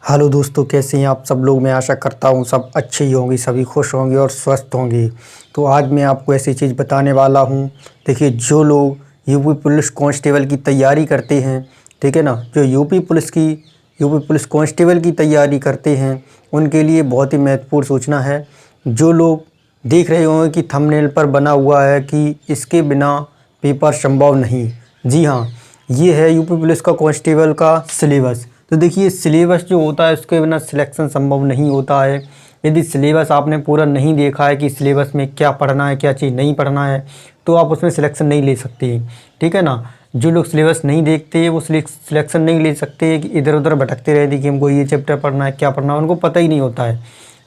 Hello दोस्तों, कैसे हैं आप सब लोग। मैं आशा करता हूँ सब अच्छे ही होंगे, सभी खुश होंगे और स्वस्थ होंगे। तो आज मैं आपको ऐसी चीज़ बताने वाला हूँ। देखिए, जो लोग यूपी पुलिस कांस्टेबल की तैयारी करते हैं, ठीक है ना, जो यूपी पुलिस कांस्टेबल की तैयारी करते हैं, उनके लिए बहुत ही महत्वपूर्ण सूचना है। जो लोग देख रहे होंगे कि थंबनेल पर बना हुआ है कि इसके बिना पेपर संभव नहीं। जी हाँ, ये है यूपी पुलिस का कांस्टेबल का सिलेबस। तो देखिए, सिलेबस जो होता है उसके बिना सिलेक्शन संभव नहीं होता है। यदि सिलेबस आपने पूरा नहीं देखा है कि सिलेबस में क्या पढ़ना है, क्या चीज़ नहीं पढ़ना है, तो आप उसमें सिलेक्शन नहीं ले सकते, ठीक है ना। जो लोग सिलेबस नहीं देखते वो सिलेक्शन नहीं ले सकते, कि इधर उधर भटकते रहते कि हमको ये चैप्टर पढ़ना है, क्या पढ़ना है, उनको पता ही नहीं होता है।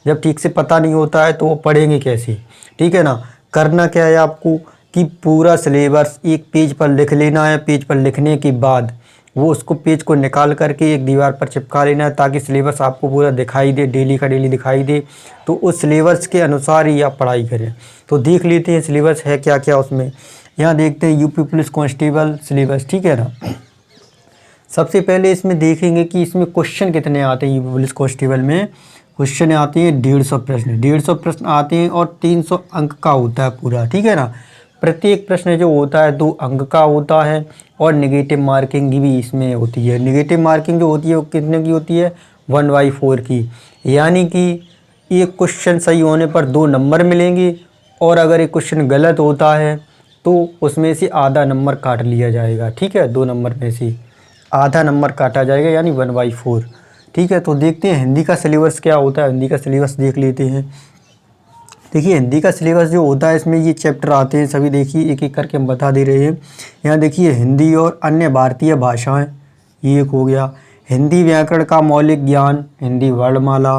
जब ठीक से पता नहीं होता है तो वो पढ़ेंगे कैसे, ठीक है ना। करना क्या है आपको कि पूरा सिलेबस एक पेज पर लिख लेना है। पेज पर लिखने के बाद वो उसको पेज को निकाल करके एक दीवार पर चिपका लेना है, ताकि सिलेबस आपको पूरा दिखाई दे, डेली का डेली दिखाई दे। तो उस सिलेबस के अनुसार ही आप पढ़ाई करें। तो देख लेते हैं सिलेबस है क्या क्या उसमें। यहाँ देखते हैं यूपी पुलिस कांस्टेबल सिलेबस, ठीक है ना। सबसे पहले इसमें देखेंगे कि इसमें क्वेश्चन कितने आते हैं। यूपी पुलिस कांस्टेबल में क्वेश्चन आते हैं 150 प्रश्न, 150 प्रश्न आते हैं और 300 अंक का होता है पूरा, ठीक है ना। प्रत्येक प्रश्न जो होता है 2 अंक का होता है और नेगेटिव मार्किंग भी इसमें होती है। नेगेटिव मार्किंग जो होती है वो कितने की होती है, 1/4 की। यानी कि एक क्वेश्चन सही होने पर 2 नंबर मिलेंगे, और अगर एक क्वेश्चन गलत होता है तो उसमें से आधा नंबर काट लिया जाएगा, ठीक है। 2 नंबर में से आधा नंबर काटा जाएगा, यानी 1/4, ठीक है। तो देखते हैं हिंदी का सिलेबस क्या होता है। हिंदी का सिलेबस देख लेते हैं। देखिए, हिंदी का सिलेबस जो होता है इसमें ये चैप्टर आते हैं सभी। देखिए, एक एक करके हम बता दे रहे हैं। यहाँ देखिए, हिंदी और अन्य भारतीय भाषाएं, ये एक हो गया। हिंदी व्याकरण का मौलिक ज्ञान, हिंदी वर्णमाला,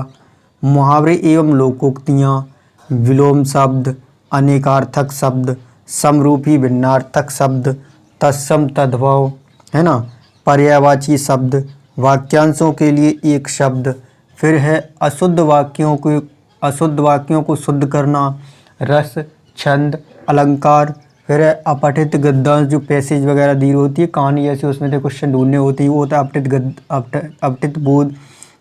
मुहावरे एवं लोकोक्तियाँ, विलोम शब्द, अनेकार्थक शब्द, समरूपी भिन्नार्थक शब्द, तत्सम तद्भव, है ना, पर्यायवाची शब्द, वाक्यांशों के लिए एक शब्द। फिर है अशुद्ध वाक्यों को शुद्ध करना, रस, छंद, अलंकार। फिर है अपठित गद्यांश, जो पैसेज वगैरह दी होती है कहानी जैसे, उसमें से क्वेश्चन ढूंढने होते हैं, वो होता है अपठित बोध।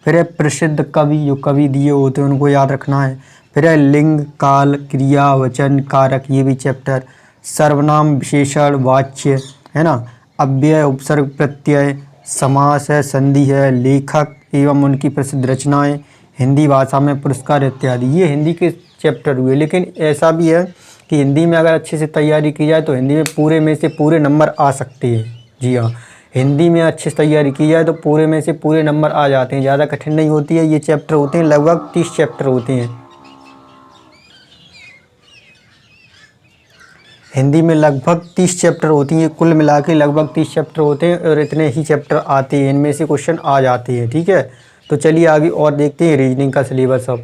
फिर है प्रसिद्ध कवि, जो कवि दिए होते हैं उनको याद रखना है। फिर है लिंग, काल, क्रिया, वचन, कारक, ये भी चैप्टर। सर्वनाम, विशेषण, वाच्य, है ना, अव्यय, उपसर्ग, प्रत्यय, समास है, संधि है, लेखक एवं उनकी प्रसिद्ध रचनाएं, हिंदी भाषा में पुरस्कार इत्यादि। ये हिंदी के चैप्टर हुए। लेकिन ऐसा भी है कि हिंदी में अगर अच्छे से तैयारी की जाए तो हिंदी में पूरे में से पूरे नंबर आ सकते हैं। जी हाँ, हिंदी में अच्छे से तैयारी की जाए तो पूरे में से पूरे नंबर आ जाते हैं, ज़्यादा कठिन नहीं होती है। ये चैप्टर होते हैं लगभग 30 चैप्टर होते हैं। हिंदी में लगभग 30 चैप्टर होती हैं, कुल मिला के लगभग 30 चैप्टर होते हैं, और इतने ही चैप्टर आते हैं, इनमें से क्वेश्चन आ जाते हैं, ठीक है। तो चलिए आगे और देखते हैं रीजनिंग का सिलेबस अब।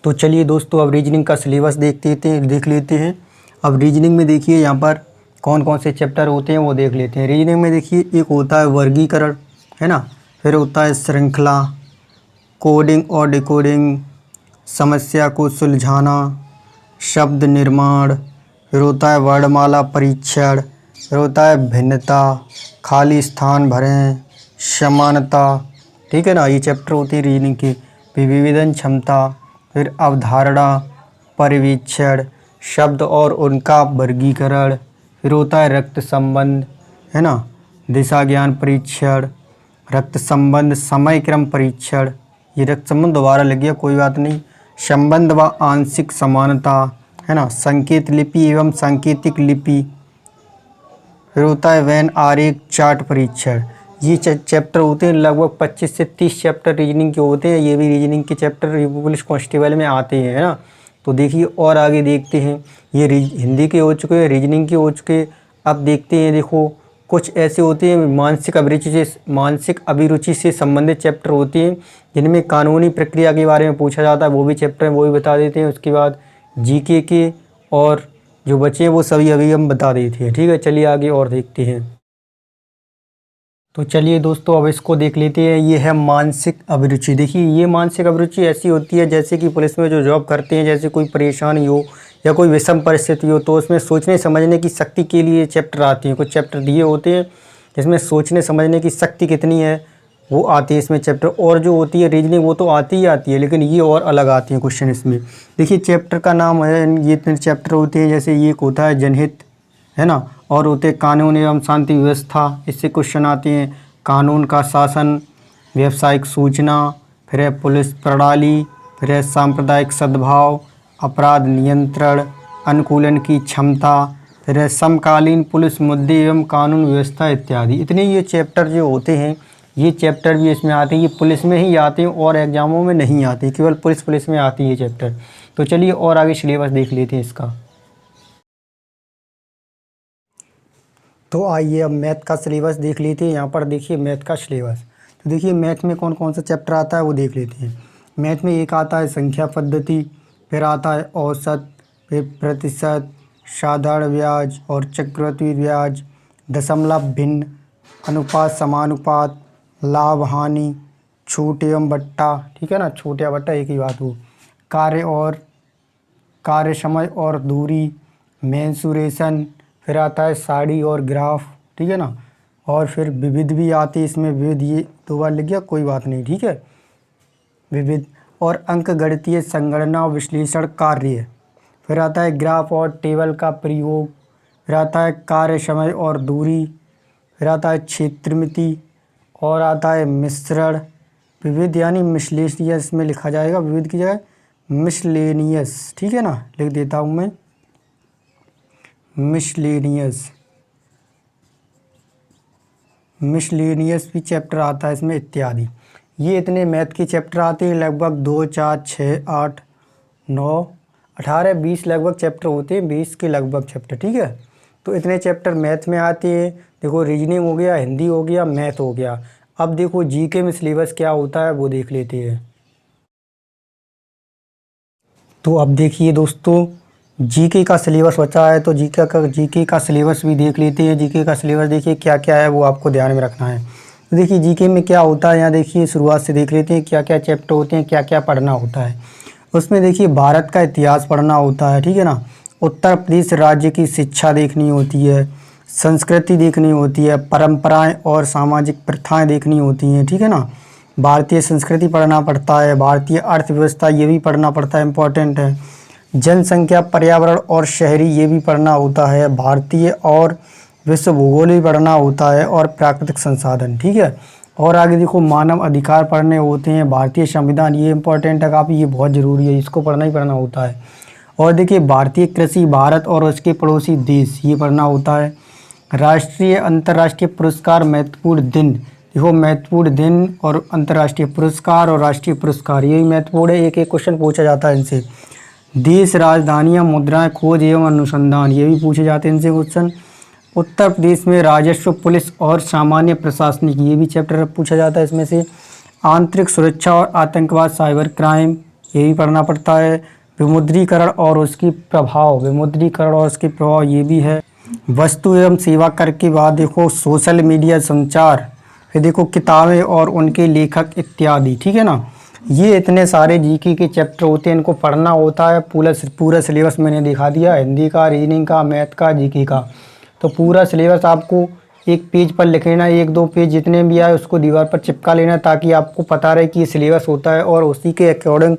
तो चलिए दोस्तों, अब रीजनिंग का सिलेबस देख लेते हैं। अब रीजनिंग में देखिए यहाँ पर कौन कौन से चैप्टर होते हैं वो देख लेते हैं। रीजनिंग में देखिए, एक होता है वर्गीकरण, है ना। फिर होता है श्रृंखला, कोडिंग और डिकोडिंग, समस्या को सुलझाना, शब्द निर्माण। फिर होता है वर्णमाला परीक्षण। फिर होता है भिन्नता, खाली स्थान भरें, समानता, ठीक है ना, ये चैप्टर होती है रीजनिंग की। फिर विवेचन क्षमता, फिर अवधारणा, परिवीक्षण, शब्द और उनका वर्गीकरण। फिर होता है रक्त संबंध, है ना, दिशा ज्ञान परीक्षण, रक्त संबंध, समय क्रम परीक्षण। ये रक्त संबंध दोबारा लग गया, कोई बात नहीं। संबंध व आंशिक समानता, है ना, संकेत लिपि एवं सांकेतिक लिपि। फिर होता है वैन आरेख चार्ट परीक्षण। ये चैप्टर होते हैं लगभग 25 से 30 चैप्टर रीजनिंग के होते हैं। ये भी रीजनिंग के चैप्टर यूपी पुलिस कांस्टेबल में आते हैं, है ना। तो देखिए और आगे देखते हैं। ये हिंदी के हो चुके, रीजनिंग के हो चुके। अब देखते हैं, देखो कुछ ऐसे होते हैं मानसिक अभिरुचि से संबंधित चैप्टर होते हैं, जिनमें कानूनी प्रक्रिया के बारे में पूछा जाता है, वो भी चैप्टर हैं, वो भी बता देते हैं। उसके बाद जीके के और जो बचे हैं वो सभी अभी हम बता देते हैं, ठीक है। चलिए आगे और देखते हैं। तो चलिए दोस्तों, अब इसको देख लेते हैं। ये है मानसिक अभिरुचि। देखिए, ये मानसिक अभिरुचि ऐसी होती है जैसे कि पुलिस में जो जॉब करते हैं, जैसे कोई परेशानी हो या कोई विषम परिस्थिति हो, तो उसमें सोचने समझने की शक्ति के लिए चैप्टर आती हैं। कुछ चैप्टर दिए होते हैं जिसमें सोचने समझने की शक्ति कितनी है वो आती है इसमें चैप्टर। और जो होती है रीजनिंग वो तो आती ही आती है, लेकिन ये और अलग आती है क्वेश्चन इसमें। देखिए चैप्टर का नाम है, ये इतने चैप्टर होते हैं, जैसे ये एक होता है जनहित, है ना, और होते कानून एवं शांति व्यवस्था, इससे क्वेश्चन आते हैं। कानून का शासन, व्यावसायिक सूचना, फिर है पुलिस प्रणाली, फिर है सांप्रदायिक सद्भाव, अपराध नियंत्रण, अनुकूलन की क्षमता, फिर है समकालीन पुलिस मुद्दे एवं कानून व्यवस्था इत्यादि। इतने ये चैप्टर जो होते हैं, ये चैप्टर भी इसमें आते हैं। ये पुलिस में ही आते हैं और एग्जामों में नहीं आते, केवल पुलिस में आती है चैप्टर। तो चलिए और आगे सिलेबस देख लेते हैं इसका। तो आइए अब मैथ का सिलेबस देख लेते हैं। यहाँ पर देखिए मैथ का सिलेबस। तो देखिए मैथ में कौन कौन सा चैप्टर आता है वो देख लेते हैं। मैथ में एक आता है संख्या पद्धति, फिर आता है औसत, फिर प्रतिशत, साधारण ब्याज और चक्रवृद्धि ब्याज, दशमलव भिन्न, अनुपात समानुपात, लाभ हानि, छूट एवं बट्टा, ठीक है ना, छूट या बट्टा एक ही बात हो, कार्य समय और दूरी, मेंसुरेशन, फिर आता है साड़ी और ग्राफ, ठीक है ना, और फिर विविध भी आती है इसमें। विविध ये 2 बार लिख गया, कोई बात नहीं, ठीक है, विविध। और अंक गणितीय संगणना और विश्लेषण कार्य, फिर आता है ग्राफ और टेबल का प्रयोग, फिर आता है कार्य समय और दूरी, फिर आता है क्षेत्रमिति, और आता है मिश्रण। विविध यानी मिसलेनियस में लिखा जाएगा, विविध की जगह मिसलेनियस, ठीक है ना, लिख देता हूँ मैं मिसलेनियस भी चैप्टर आता है इसमें इत्यादि। ये इतने मैथ के चैप्टर आते हैं, लगभग 2, 4, 6, 8, 9, 18, 20 लगभग चैप्टर होते हैं, 20 के लगभग चैप्टर, ठीक है। तो इतने चैप्टर मैथ में आते हैं। देखो रीजनिंग हो गया, हिंदी हो गया, मैथ हो गया। अब देखो जीके में सिलेबस क्या होता है वो देख लेते हैं। तो अब देखिए दोस्तों जीके का सिलेबस बचा है, तो जीके का सिलेबस भी देख लेते हैं। जीके का सिलेबस देखिए क्या क्या है वो आपको ध्यान में रखना है। तो देखिए जीके में क्या होता है, यहाँ देखिए शुरुआत से देख लेते हैं क्या क्या चैप्टर होते हैं, क्या क्या पढ़ना होता है। उसमें देखिए भारत का इतिहास पढ़ना होता है, ठीक है ना, उत्तर प्रदेश राज्य की शिक्षा देखनी होती है, संस्कृति देखनी होती है, परंपराएं और सामाजिक प्रथाएं देखनी होती हैं, ठीक है ना, भारतीय संस्कृति पढ़ना पड़ता है, भारतीय अर्थव्यवस्था ये भी पढ़ना पड़ता है, इम्पोर्टेंट है, जनसंख्या, पर्यावरण और शहरी ये भी पढ़ना होता है, भारतीय और विश्व भूगोल भी पढ़ना होता है, और प्राकृतिक संसाधन, ठीक है। और आगे देखो मानव अधिकार पढ़ने होते हैं, भारतीय संविधान ये इम्पोर्टेंट है काफ़ी, ये बहुत ज़रूरी है, इसको पढ़ना ही पढ़ना होता है। और देखिए भारतीय कृषि, भारत और उसके पड़ोसी देश ये पढ़ना होता है। राष्ट्रीय अंतर्राष्ट्रीय पुरस्कार, महत्वपूर्ण दिन, देखो महत्वपूर्ण दिन और अंतर्राष्ट्रीय पुरस्कार और राष्ट्रीय पुरस्कार यही महत्वपूर्ण है, एक एक क्वेश्चन पूछा जाता है इनसे। देश, राजधानियाँ, मुद्राएं, खोज एवं अनुसंधान ये भी पूछे जाते हैं इनसे क्वेश्चन। उत्तर प्रदेश में राजस्व, पुलिस और सामान्य प्रशासनिक ये भी चैप्टर पूछा जाता है इसमें से। आंतरिक सुरक्षा और आतंकवाद, साइबर क्राइम ये भी पढ़ना पड़ता है। विमुद्रीकरण और उसकी प्रभाव ये भी है। वस्तु एवं सेवा कर के बाद देखो सोशल मीडिया, संचार, फिर देखो किताबें और उनके लेखक इत्यादि, ठीक है ना। ये इतने सारे जीके के चैप्टर होते हैं, इनको पढ़ना होता है। पूरा सिलेबस मैंने दिखा दिया, हिंदी का, रीजनिंग का, मैथ का, जीके का। तो पूरा सिलेबस आपको एक पेज पर लिख लेना, 1-2 पेज जितने भी आए उसको दीवार पर चिपका लेना, ताकि आपको पता रहे कि ये सिलेबस होता है और उसी के अकॉर्डिंग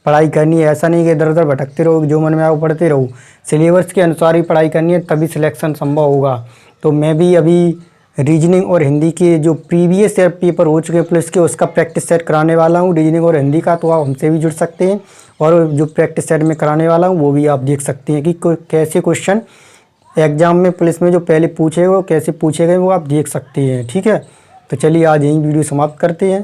पढ़ाई करनी है। ऐसा नहीं कि इधर उधर भटकते रहो, जो मन में आए वो पढ़ते रहो, सिलेबस के अनुसार ही पढ़ाई करनी है, तभी सिलेक्शन संभव होगा। तो मैं भी अभी रीजनिंग और हिंदी के जो प्रीवियस ईयर पेपर हो चुके हैं पुलिस के, उसका प्रैक्टिस सेट कराने वाला हूँ, रीजनिंग और हिंदी का। तो आप हमसे भी जुड़ सकते हैं, और जो प्रैक्टिस सेट में कराने वाला हूँ वो भी आप देख सकते हैं कि कैसे क्वेश्चन एग्जाम में पुलिस में जो पहले पूछे वो कैसे पूछे गए वो आप देख सकते हैं, ठीक है। तो चलिए आज यही वीडियो समाप्त करते हैं।